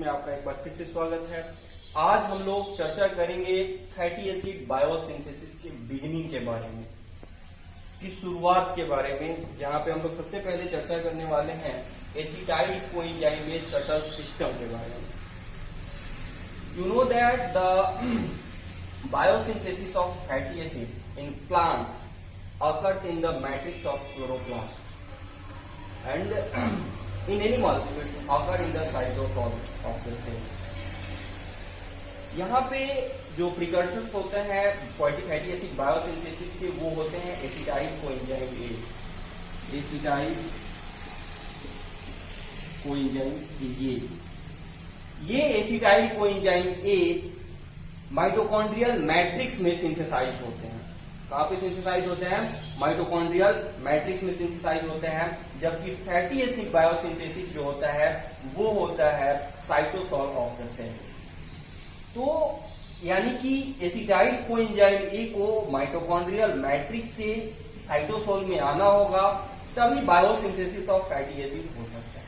में आपका एक बार फिर से स्वागत है। आज हम लोग चर्चा करेंगे फैटी एसिड बायोसिंथेसिस के बिगिनिंग के बारे में, की शुरुआत के बारे में, जहां पे हम लोग सबसे पहले चर्चा करने वाले हैं एसिटाइल कोएंजाइमेज शटल सिस्टम के बारे में। You know that the biosynthesis of fatty acid in plants occurs in the matrix of chloroplast and in animals it's occur in the cytosol of the cells। यहाँ पे जो प्रिकर्सर्स होते हैं fatty acid biosynthesis के वो होते हैं acetyl coenzyme A. Acetyl coenzyme ये acetyl coenzyme A mitochondrial matrix में सिंथेसाइज्ड होते हैं। कहां पे सिंथेसाइज होते हैं? माइटोकॉन्ड्रियल मैट्रिक्स में सिंथेसाइज होते हैं, जबकि फैटी एसिड बायोसिंथेसिस जो होता है वो होता है साइटोसॉल ऑफ द सेल्स। तो यानी कि एसिटाइल कोएंजाइम ए को माइटोकॉन्ड्रियल मैट्रिक्स से साइटोसॉल में आना होगा, तभी बायोसिंथेसिस ऑफ फैटी एसिड हो सकता है।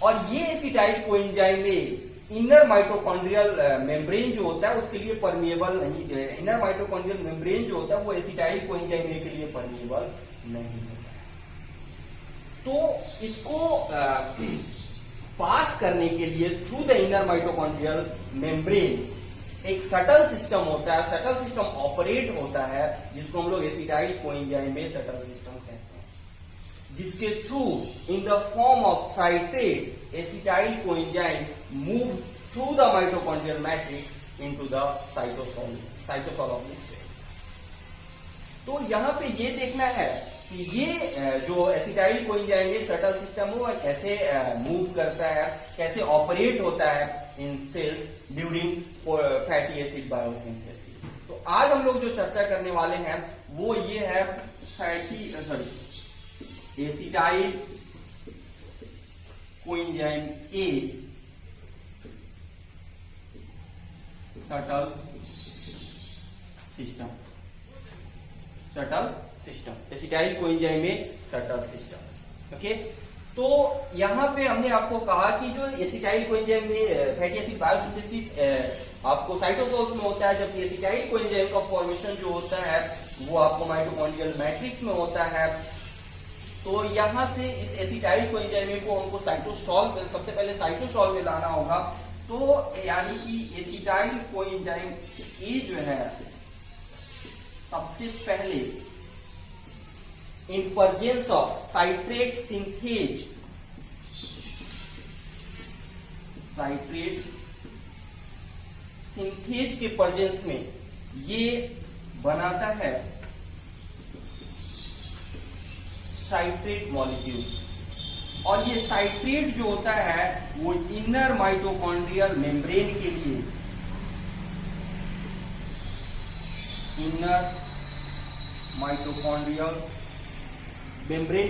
और ये acetyl coenzyme a inner mitochondrial membrane जो होता है उसके लिए परमिएबल नहीं है। इनर माइटोकॉन्ड्रियल मेम्ब्रेन जो होता है वो एसिटाइल कोएंजाइम ए के लिए परमिएबल नहीं होता है। तो इसको पास करने के लिए through the inner mitochondrial membrane एक सटल सिस्टम होता है, सटल सिस्टम ऑपरेट होता है, जिसको हम लोग एसिटाइल कोएंजाइम ए सटल सिस्टम कहते हैं, जिसके through in the form of citrate acetyl coenzyme move through the mitochondrial matrix into the cytosol of the cells। तो यहाँ पे ये देखना है कि ये जो एसिटाइल कोएंजाइम ये सटल सिस्टम है वो कैसे मूव करता है, कैसे ऑपरेट होता है in cells during fatty acid biosynthesis. तो आज हम लोग जो चर्चा करने वाले हैं वो ये है एसिटाइल कोएंजाइम ए सटल सिस्टम एसिटाइल कोएंजाइम में सटल सिस्टम। ओके, तो यहां पे हमने आपको कहा कि जो एसिटाइल कोएंजाइम में फैटी एसिड बायोसिंथेसिस आपको साइटोसोल्स में होता है, जबकि एसिटाइल कोएंजाइम का फॉर्मेशन जो होता है वो आपको माइटोकॉन्ड्रियल मैट्रिक्स में होता है। तो यहां से इस एसिटाइल कोएंजाइम को हमको साइटोसॉल सबसे पहले साइटोसॉल में लाना होगा। तो यानी कि एसिटाइल कोएंजाइम ए जो है सबसे पहले इन प्रेजेंस ऑफ साइट्रेट सिंथेज के प्रेजेंस में ये बनाता है साइट्रेट मॉलिक्यूल। और ये साइट्रेट जो होता है वो इनर माइटोकॉन्ड्रियल मेम्ब्रेन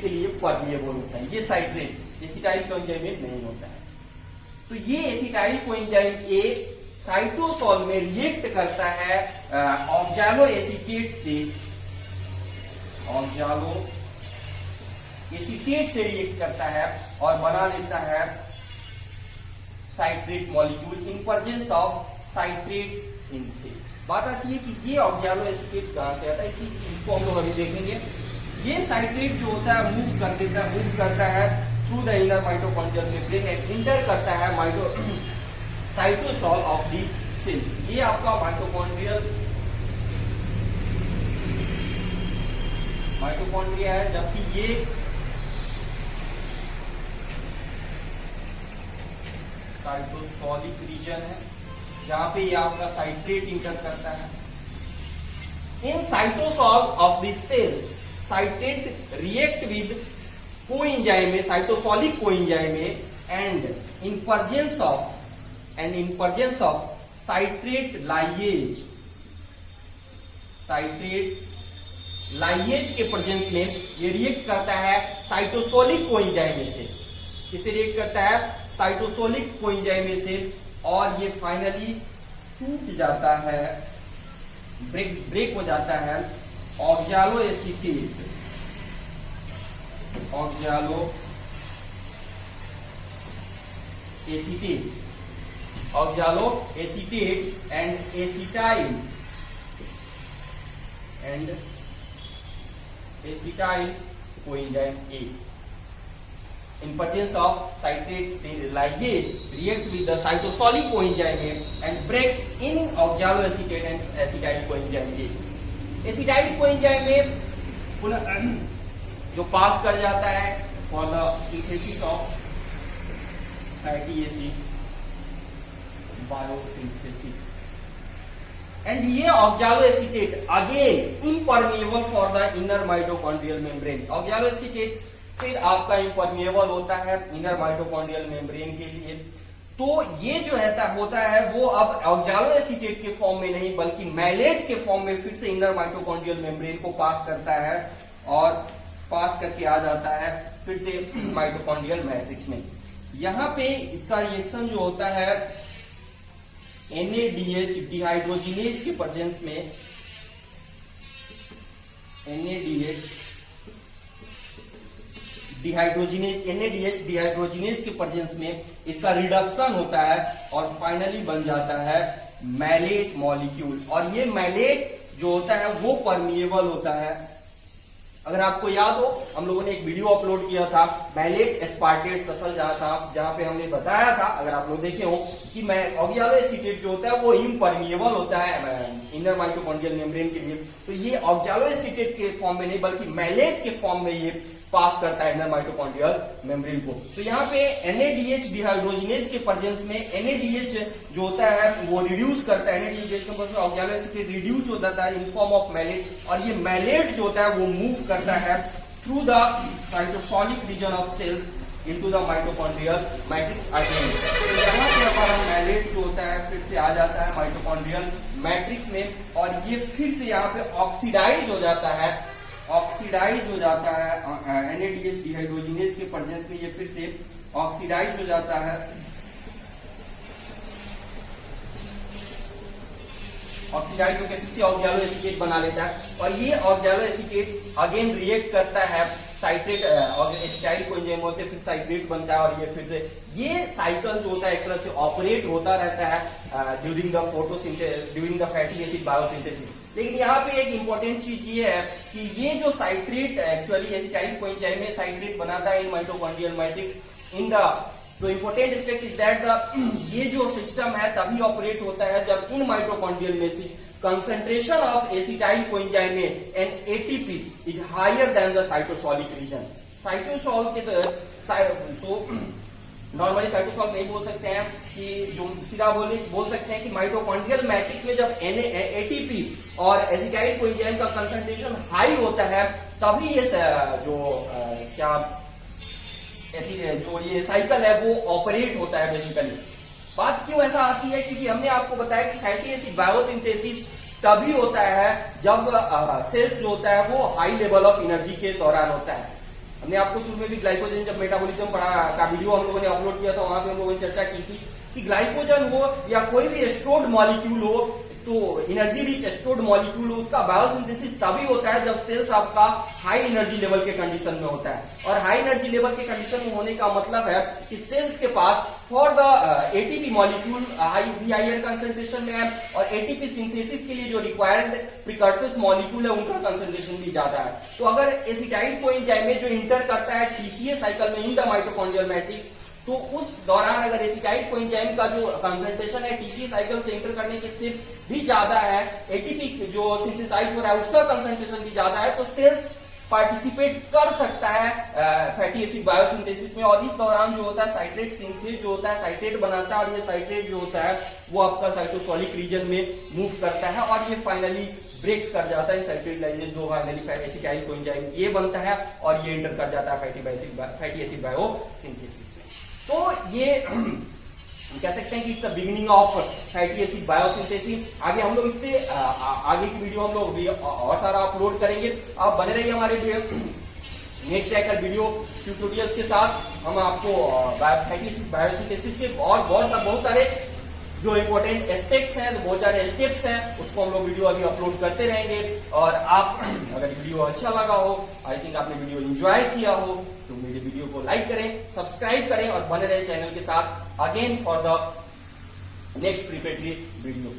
के लिए परमिएबल होता है। ये साइट्रेट एसिटाइल कोएंजाइम में नहीं होता है। तो ये एसिटाइल कोएंजाइम ए साइटोसॉल में रिएक्ट करता है ऑक्सैलो एसीटेट से रिएक्ट करता है और बना लेता है citrate molecule in presence of citrate synthase. बात आती है कि ये ऑक्सैलो एसीटेट कहां से आता है, इसको हम लोग अभी देखेंगे। ये साइट्रेट जो होता है मूव करता है through the inner mitochondrial membrane and inter करता है साइटोसॉल ऑफ द सेल्स। ये आपका माइटोकॉन्ड्रिया है, जबकि ये साइटोसॉलिक रीजन है, जहां पे ये आपका साइट्रेट इंटर करता है। In cytosol of the cells citrate react with coenzyme cytosolic coenzyme and in presence of citrate lyase के प्रेजेंस में ये रिएक्ट करता है साइटोसॉलिक कोएंजाइम से। किसे रिएक्ट करता है? साइटोसॉलिक कोएंजाइम से। और ये फाइनली टूट जाता है, ब्रेक हो जाता है oxaloacetate acetate, oxaloacetate and acetyl coenzyme A. In presence of citrate ligase react with the cytosolic coenzyme A and break in oxaloacetate and acetyl coenzyme A. Acetyl coenzyme A पुनः जो पास कर जाता है for the synthesis of fatty acid biosynthesis. And ये oxaloacetate again impermeable for the inner mitochondrial membrane. Oxaloacetate फिर आपका impermeable होता है इनर माइटोकॉन्ड्रियल मेम्ब्रेन के लिए। तो ये जो होता है वो अब ऑक्जालोएसीटेट के फॉर्म में नहीं बल्कि मैलेट के फॉर्म में फिर से इनर माइटोकॉन्ड्रियल मेम्ब्रेन को पास करता है और पास करके आ जाता है फिर से माइटोकॉन्ड्रियल मैट्रिक्स में। यहां पे इसका रिएक्शन जो होता है NADH डिहाइड्रोजिनेज के प्रेजेंस में, NADH डिहाइड्रोजिनेज के प्रेजेंस में इसका रिडक्शन होता है और फाइनली बन जाता है मैलेट मॉलिक्यूल। और ये मैलेट जो होता है वो परमिएबल होता है। अगर आपको याद हो हम लोगों ने एक वीडियो अपलोड किया था मैलेट एस्पार्टेट सफल जहां पे हमने बताया था, अगर आप लोग देखे हो, कि ऑक्जालोएसीटेट जो होता है वो इम्परमिएबल होता है इनर माइटोकॉन्ड्रियल मेम्ब्रेन के लिए। तो ये ऑक्जालोएसीटेट के फॉर्म में नहीं बल्कि मैलेट के फॉर्म में ये पास करता है इनर माइटोकॉन्ड्रियल मेम्ब्रेन को। तो यहाँ पे NADH डिहाइड्रोजिनेज के प्रेजेंस में NADH जो होता है वो रिड्यूस करता है, NADH का ऑक्जालोएसीटेट रिड्यूस हो जाता है इन फॉर्म ऑफ मैलेट, और ये मैलेट जो होता है वो मूव करता है through the cytosolic region of cells into the mitochondrial matrix again. तो यहाँ पे हमारा मैलेट जो होता है फिर से आ जाता है माइटोकॉन्ड्रियल मैट्रिक्स में और ये फिर से यहाँ पे ऑक्सीडाइज हो जाता है NADH डिहाइड्रोजिनेज के प्रेजेंस में ये फिर से ऑक्सीडाइज हो जाता है। ऑक्सीडाइज होकर फिर से ऑक्जालोएसीटेट बना लेता है और ये ऑक्जालोएसीटेट अगेन रिएक्ट करता है साइट्रेट एसिटाइल कोएंजाइमों से, फिर साइट्रेट बनता है और ये फिर से ये साइकिल जो होता है एक तरह से ऑपरेट होता रहता है during the fatty acid biosynthesis. लेकिन यहाँ पे एक इंपॉर्टेंट चीज ये है कि ये जो साइट्रेट एक्चुअली एसिटाइल कोएंजाइम में साइट्रेट बनाता है इन माइटोकॉन्ड्रियल मैट्रिक्स इन द तो इंपॉर्टेंट एस्पेक्ट इज दैट ये जो सिस्टम है तभी ऑपरेट होता है जब इन माइटोकॉन्ड्रियल में से concentration of acetyl coenzyme and ATP is higher than the cytosolic region. Cytosol के तो नॉर्मली साइटोसॉल नहीं बोल सकते हैं कि जो सीधा बोल सकते हैं कि माइटोकॉन्ड्रियल मैट्रिक्स में जब ATP और एसिटाइल कोएंजाइम का कंसंट्रेशन हाई होता है तभी ये जो ये साइकिल है वो ऑपरेट होता है बेसिकली। बात क्यों ऐसा आती है क्योंकि हमने आपको बताया कि फैटी एसिड बायोसिंथेसिस तभी होता है जब सेल्स जो होता है वो हाई लेवल ऑफ एनर्जी के दौरान होता है। हमने आपको शुरू में भी ग्लाइकोजन जब मेटाबॉलिज्म पढ़ा का वीडियो हम लोगों ने अपलोड किया था, वहां पे हम लोगों ने चर्चा की थी कि ग्लाइकोजन हो या कोई भी स्टोर्ड मॉलिक्यूल हो तो एनर्जी रिच स्टोर्ड मॉलिक्यूल हो उसका बायोसिंथेसिस तभी होता है जब सेल्स आपका हाई एनर्जी लेवल के कंडीशन में होता है। और हाई एनर्जी लेवल के कंडीशन में होने का मतलब है कि सेल्स के पास for the ATP molecule higher concentration में है और एटीपी सिंथेसिस के लिए जो रिक्वायर्ड प्रिकर्सर्स मॉलिक्यूल है उनका कंसंट्रेशन भी ज्यादा है। तो अगर एसिटाइल कोएंजाइम में जो इंटर करता है टीसीए साइकिल में इन द माइटोकॉन्ड्रियल मैट्रिक्स तो उस दौरान अगर एसिटाइल कोएंजाइम का जो कंसंट्रेशन है टीसीए साइकिल से इंटर करने के से भी ज्यादा है, एटीपी जो सिंथेसाइज हो रहा है उसका कंसंट्रेशन भी ज्यादा है तो सेल्स पार्टिसिपेट कर सकता है फैटी एसिड बायोसिंथेसिस में। और इस दौरान जो होता है साइट्रेट सिंथेज जो होता है साइट्रेट बनाता है और ये साइट्रेट जो होता है वो आपका साइटोसोलिक रीजन में मूव करता है और ये फाइनली ब्रेक्स कर जाता है साइट्रेट लाइजेज जो फाइनली एसिटाइल कोएंजाइम ये बनता है और ये इंटर कर जाता है फैटी एसिड बायोसिंथेसिस में। तो ये कह सकते हैं कि it's the beginning of fatty acid biosynthesis. आगे हम लोग इससे आगे की वीडियो हम लोग और सारा अपलोड करेंगे। आप बने रहिए हमारे नेट ट्रैकर वीडियो ट्यूटोरियल्स के साथ। हम आपको फैटी एसिड बायोसिंथेसिस के और बहुत सारे जो इंपॉर्टेंट एस्पेक्ट्स हैं, बहुत सारे स्टेप्स हैं, उसको हम लोग वीडियो अभी अपलोड करते रहेंगे। और आप अगर वीडियो अच्छा लगा हो, आई थिंक आपने वीडियो एंजॉय किया हो, तो मेरे वीडियो को लाइक करें, सब्सक्राइब करें और बने रहे चैनल के साथ again for the next preparatory video.